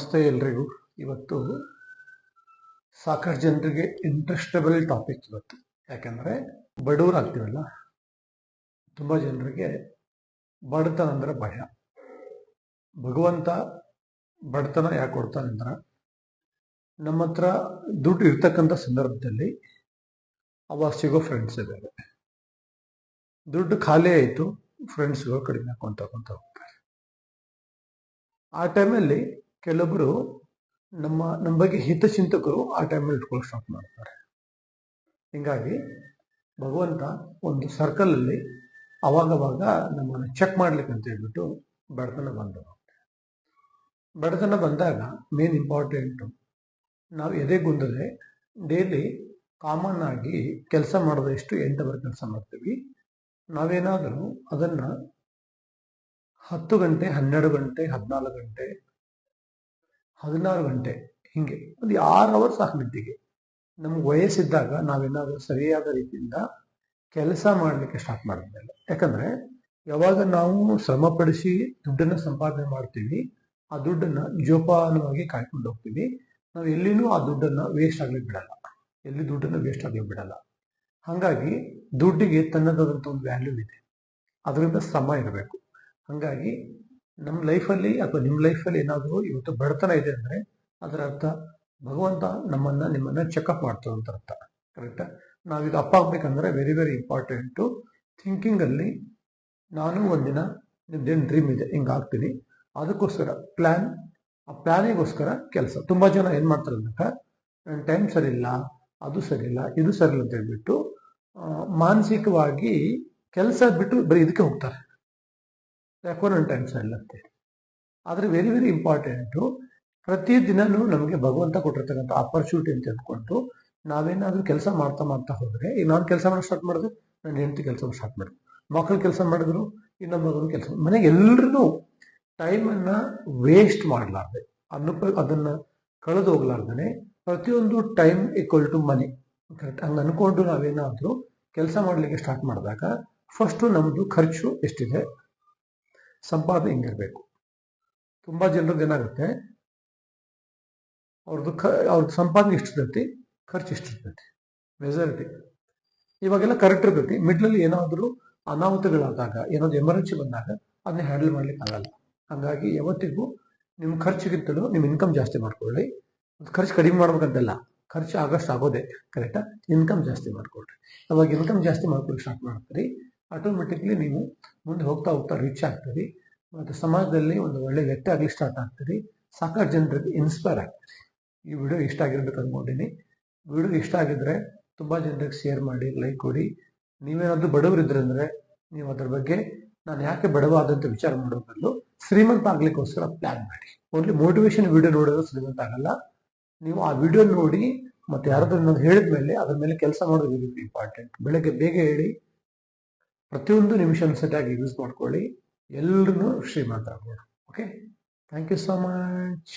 ನಮಸ್ತೆ ಎಲ್ರಿಗೂ. ಇವತ್ತು ಸಾಕಷ್ಟು ಜನರಿಗೆ ಇಂಟ್ರೆಸ್ಟಬಲ್ ಟಾಪಿಕ್ ಇವತ್ತು. ಯಾಕೆಂದ್ರೆ ಬಡವರಾಗ್ತೀವಲ್ಲ, ತುಂಬಾ ಜನರಿಗೆ ಬಡತನ ಅಂದ್ರೆ ಭಯ. ಭಗವಂತ ಬಡತನ ಯಾಕೆ ಕೊಡ್ತಾನೆ ಅಂದ್ರೆ, ನಮ್ಮ ಹತ್ರ ದುಡ್ಡು ಇರ್ತಕ್ಕಂಥ ಸಂದರ್ಭದಲ್ಲಿ ಅವಾಗ ಸಿಗೋ ಫ್ರೆಂಡ್ಸ್ ಬೇರೆ. ದುಡ್ಡು ಖಾಲಿ ಆಯಿತು, ಫ್ರೆಂಡ್ಸ್ಗಳು ಕಡಿಮೆ ಹಾಕೊಂತ ಹೋಗ್ತಾರೆ. ಆ ಟೈಮಲ್ಲಿ ಕೆಲವೊಬ್ರು ನಮ್ಮ ಬಗ್ಗೆ ಹಿತಚಿಂತಕರು ಆ ಟೈಮಲ್ಲಿ ಇಟ್ಕೊಳ್ಳೋಕೆ ಸ್ಟಾರ್ಟ್ ಮಾಡ್ತಾರೆ. ಹಿಂಗಾಗಿ ಭಗವಂತ ಒಂದು ಸರ್ಕಲ್ ಅಲ್ಲಿ ಅವಾಗವಾಗ ನಮ್ಮನ್ನು ಚೆಕ್ ಮಾಡ್ಲಿಕ್ಕೆ ಅಂತ ಹೇಳ್ಬಿಟ್ಟು ಬಡತನ ಬಂದಾಗ ಮೇನ್ ಇಂಪಾರ್ಟೆಂಟು, ನಾವು ಎದೆಗುಂದದೆ ಡೈಲಿ ಕಾಮನ್ ಆಗಿ ಕೆಲಸ ಮಾಡೋದೆಷ್ಟು 8 ಅವರ್ ಕೆಲಸ ಮಾಡ್ತೀವಿ. ನಾವೇನಾದರೂ ಅದನ್ನ 10 ಗಂಟೆ, 12 ಗಂಟೆ, 14 ಗಂಟೆ, 16 ಗಂಟೆ ಹಿಂಗೆ ಒಂದು 6 ಅವರ್ಸ್ ನಿದ್ದೆಗೆ ನಮ್ಗೆ ವಯಸ್ಸಿದ್ದಾಗ ನಾವೇನಾದರೂ ಸರಿಯಾದ ರೀತಿಯಿಂದ ಕೆಲಸ ಮಾಡಲಿಕ್ಕೆ ಸ್ಟಾರ್ಟ್ ಮಾಡಿದ್ಮೇಲೆ, ಯಾಕಂದ್ರೆ ಯಾವಾಗ ನಾವು ಶ್ರಮಪಡಿಸಿ ದುಡ್ಡನ್ನು ಸಂಪಾದನೆ ಮಾಡ್ತೀವಿ, ಆ ದುಡ್ಡನ್ನ ಜೋಪಾನವಾಗಿ ಕಾಯ್ಕೊಂಡು ಹೋಗ್ತೀವಿ. ನಾವು ಎಲ್ಲಿನೂ ಆ ದುಡ್ಡನ್ನ ವೇಸ್ಟ್ ಆಗ್ಲಿಕ್ಕೆ ಬಿಡಲ್ಲ. ಹಾಗಾಗಿ ದುಡ್ಡಿಗೆ ತನ್ನದಾದಂಥ ಒಂದು ವ್ಯಾಲ್ಯೂ ಇದೆ, ಅದರಿಂದ ಶ್ರಮ ಇರಬೇಕು. ಹಾಗಾಗಿ ನಮ್ಮ ಲೈಫಲ್ಲಿ ಅಥವಾ ನಿಮ್ಮ ಲೈಫಲ್ಲಿ ಏನಾದರೂ ಇವತ್ತು ಬಡತನ ಇದೆ ಅಂದ್ರೆ ಅದರ ಅರ್ಥ ಭಗವಂತ ನಿಮ್ಮನ್ನ ಚೆಕಪ್ ಮಾಡ್ತಾರೆ ಅಂತ ಅರ್ಥ. ಕರೆಕ್ಟಾ? ನಾವೀಗ ಅಪ್ಪ ಆಗ್ಬೇಕಂದ್ರೆ ವೆರಿ ವೆರಿ ಇಂಪಾರ್ಟೆಂಟು ಥಿಂಕಿಂಗ್ ಅಲ್ಲಿ. ನಾನು ಒಂದಿನ ನಿಮ್ದೇನು ಡ್ರೀಮ್ ಇದೆ, ಹಿಂಗಾಗ್ತೀನಿ, ಅದಕ್ಕೋಸ್ಕರ ಆ ಪ್ಲಾನಿಗೋಸ್ಕರ ಕೆಲಸ. ತುಂಬಾ ಜನ ಏನ್ ಮಾಡ್ತಾರೆ ಅಂದ್ರೆ, ನನ್ನ ಟೈಮ್ ಸರಿ ಇಲ್ಲ, ಅದು ಸರಿ ಇಲ್ಲ, ಇದು ಸರಿ ಇಲ್ಲ ಅಂತ ಹೇಳ್ಬಿಟ್ಟು ಮಾನಸಿಕವಾಗಿ ಕೆಲಸ ಬಿಟ್ಟು ಬರೀ ಇದಕ್ಕೆ ಹೋಗ್ತಾರೆ. ಯಾಕೋ ನನ್ನ ಟೈಮ್ ಸರಿ ಇಲ್ಲ ಅಂತ ಹೇಳಿ. ಆದ್ರೆ ವೆರಿ ವೆರಿ ಇಂಪಾರ್ಟೆಂಟು, ಪ್ರತಿದಿನನೂ ನಮಗೆ ಭಗವಂತ ಕೊಟ್ಟಿರ್ತಕ್ಕಂಥ ಆಪರ್ಚುನಿಟಿ ಅಂತ ಹೇಳ್ಕೊಂಡು ನಾವೇನಾದ್ರೂ ಕೆಲಸ ಮಾಡ್ತಾ ಹೋದ್ರೆ, ಈಗ ನಾನು ಕೆಲಸ ಮಾಡೋದು ಸ್ಟಾರ್ಟ್ ಮಾಡಿದ್ರೆ ನನ್ನ ಹೆಂಡತಿ ಕೆಲಸ ಸ್ಟಾರ್ಟ್ ಮಾಡಿದ್ರು, ಮಕ್ಕಳು ಕೆಲಸ ಮಾಡಿದ್ರು, ಇನ್ನೊಬ್ಬ ಮಗನು ಕೆಲಸ, ಮನೆಗೆ ಎಲ್ಲರೂ ಟೈಮನ್ನ ವೇಸ್ಟ್ ಮಾಡಲಾರ್ದೆ, ಅದನ್ನ ಕಳೆದು ಹೋಗ್ಲಾರ್ದೇ ಪ್ರತಿಯೊಂದು time equal to money. Correct? ಹಂಗೆ ಅನ್ಕೊಂಡು ನಾವೇನಾದ್ರೂ ಕೆಲಸ ಮಾಡ್ಲಿಕ್ಕೆ ಸ್ಟಾರ್ಟ್ ಮಾಡಿದಾಗ ಫಸ್ಟ್ ನಮ್ದು ಖರ್ಚು ಎಷ್ಟಿದೆ, ಸಂಪಾದನೆ ಹಿಂಗಿರ್ಬೇಕು. ತುಂಬಾ ಜನರದ್ದು ಏನಾಗುತ್ತೆ, ಅವ್ರದ್ದು ಸಂಪಾದನೆ ಇಷ್ಟಿರ್ತೈತಿ, ಖರ್ಚು ಇಷ್ಟಿರ್ತೈತಿ, ಮೆಜಾರಿಟಿ ಇವಾಗೆಲ್ಲ ಕರೆಕ್ಟ್ ಇರ್ತೈತಿ. ಮಿಡ್ಲಲ್ಲಿ ಏನಾದರೂ ಅನಾಹುತಗಳಾದಾಗ, ಏನಾದ್ರು ಎಮರ್ಜೆನ್ಸಿ ಬಂದಾಗ ಅದನ್ನ ಹ್ಯಾಂಡಲ್ ಮಾಡ್ಲಿಕ್ಕೆ ಆಗಲ್ಲ. ಹಾಗಾಗಿ ಯಾವತ್ತಿಗೂ ನಿಮ್ಮ ಖರ್ಚಿಗಿಂತಲೂ ನಿಮ್ಮ ಇನ್ಕಮ್ ಜಾಸ್ತಿ ಮಾಡ್ಕೊಳ್ಳಿ. ಖರ್ಚು ಕಡಿಮೆ ಮಾಡ್ಬೇಕಂತಲ್ಲ, ಖರ್ಚು ಆಗಷ್ಟು ಆಗೋದೆ. ಕರೆಕ್ಟಾ? ಇನ್ಕಮ್ ಜಾಸ್ತಿ ಮಾಡ್ಕೊಳ್ರಿ. ಅವಾಗ ಇನ್ಕಮ್ ಜಾಸ್ತಿ ಮಾಡ್ಕೊಳ್ಳಿ ಸ್ಟಾರ್ಟ್ ಮಾಡ್ತೀರಿ, ಆಟೋಮೆಟಿಕ್ಲಿ ನೀವು ಮುಂದೆ ಹೋಗ್ತಾ ರಿಚ್ ಆಗ್ತೀರಿ, ಮತ್ತು ಸಮಾಜದಲ್ಲಿ ಒಂದು ಒಳ್ಳೆ ವ್ಯಕ್ತಿ ಆಗ್ಲಿಕ್ಕೆ ಸ್ಟಾರ್ಟ್ ಆಗ್ತೀರಿ. ಸಾಕಷ್ಟು ಜನರಿಗೆ ಇನ್ಸ್ಪೈರ್ ಆಗ್ತೀರಿ. ಈ ವಿಡಿಯೋ ಇಷ್ಟ ಆಗಿರ್ಬೇಕು ಅನ್ಕೊಂಡಿನಿ. ವಿಡಿಯೋ ಇಷ್ಟ ಆಗಿದ್ರೆ ತುಂಬಾ ಜನರಿಗೆ ಶೇರ್ ಮಾಡಿ, ಲೈಕ್ ಕೊಡಿ. ನೀವೇನಾದ್ರೂ ಬಡವರಿದ್ರೆ ಅಂದ್ರೆ ನೀವು ಅದ್ರ ಬಗ್ಗೆ ನಾನು ಯಾಕೆ ಬಡವ ಆದಂತ ವಿಚಾರ ಮಾಡೋ ಬದಲು ಶ್ರೀಮಂತ ಆಗ್ಲಿಕ್ಕೋಸ್ಕರ ಪ್ಲಾನ್ ಮಾಡಿ. ಓನ್ಲಿ ಮೋಟಿವೇಶನ್ ವಿಡಿಯೋ ನೋಡೋದು ಶ್ರೀಮಂತ ಆಗಲ್ಲ. ನೀವು ಆ ವಿಡಿಯೋ ನೋಡಿ ಮತ್ತೆ ಯಾರಾದ್ರೂ ಹೇಳಿದ್ಮೇಲೆ ಅದ್ರ ಮೇಲೆ ಕೆಲಸ ಮಾಡೋದು ಇಂಪಾರ್ಟೆಂಟ್. ಬೆಳಗ್ಗೆ ಬೇಗ ಹೇಳಿ, ಪ್ರತಿಯೊಂದು ನಿಮಿಷ ಸರಿಯಾಗಿ ಯೂಸ್ ಮಾಡ್ಕೊಳ್ಳಿ, ಎಲ್ಲರೂ ಶ್ರೀಮಂತ ಆಗ್ಬೋದು. Okay, thank you so much.